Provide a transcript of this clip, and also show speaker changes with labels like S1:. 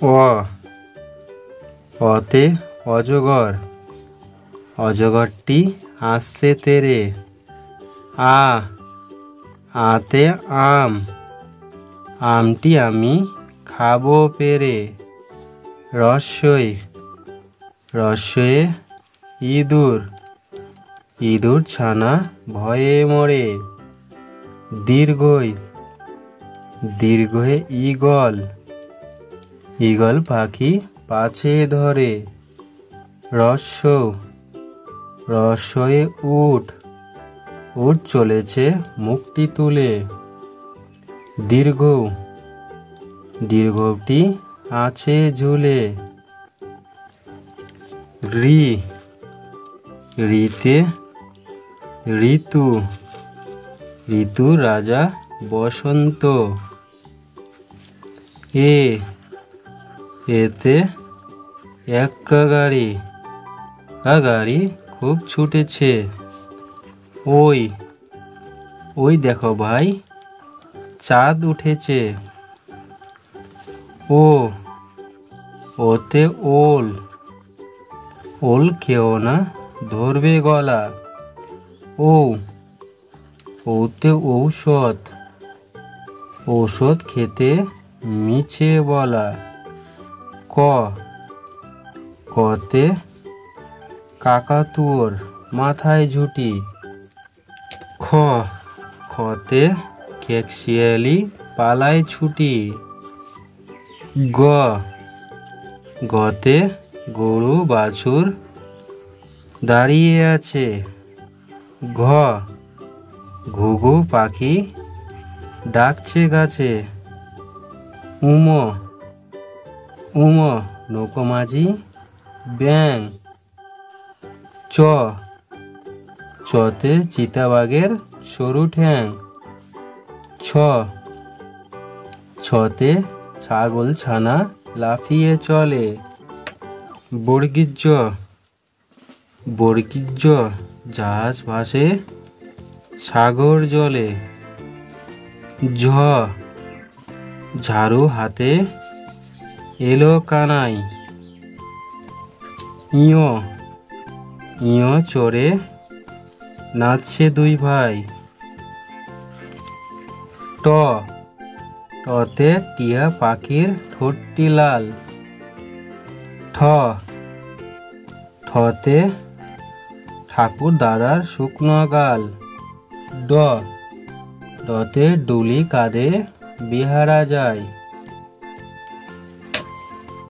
S1: অ, অতে অজগর, অজগরটি হাসছে তেরে। আ, আতে আম, আমটি আমি খাবো পেরে। রস্যই, রস্যয়ে ইঁদুর, ইঁদুর ছানা ভয়ে মরে। দীর্ঘই, দীর্ঘয়ে ঈগল, ঈগল পাখি পাছে ধরে। রস্য, রস্যয়ে উট, উট চলেছে মুখটি তুলে। দীর্ঘ, দীর্ঘটি আছে ঝুলে। ঋ, ঋতে ঋতু, ঋতু রাজা বসন্ত। এ, এতে এক্কা গাড়ি, গাড়ি খুব ছুটেছে। ওই, ওই দেখো ভাই চাঁদ উঠেছে। ও, ওতে ওল, ওল খেও না ধরবে গলা। ও, ওতে ঔষধ, ঔষধ খেতে মিছে বলা। ক, কতে কাকাতুয়োর মাথায় ঝুঁটি। খ, খতে খেকশিয়ালি পালায় ছুটি। গ, গতে গরু বাছুর দাঁড়িয়ে আছে। ঘ, ঘুঘু পাখি ডাকছে গাছে। উম, উম নৌকো মাঝি ব্যাং। চ, চতে চিতাবাঘের সরু ঠ্যাং। ছ, ছতে ছাগল ছানা লাফিয়ে চলে। বর্গীজ, বর্গীজ জাহাজ ভাসে সাগর জলে। ঝ, ঝাড়ু হাতে এলো কানাই। ইয়, ইয় চড়ে নাচছে দুই ভাই। ট, টতে টিয়া পাখির ঠোঁটটি লাল। ঠ, ঠতে ঠাকুর দাদার শুকনো গাল। ড, ডতে ডুলি কাঁধে বিহারা যায়।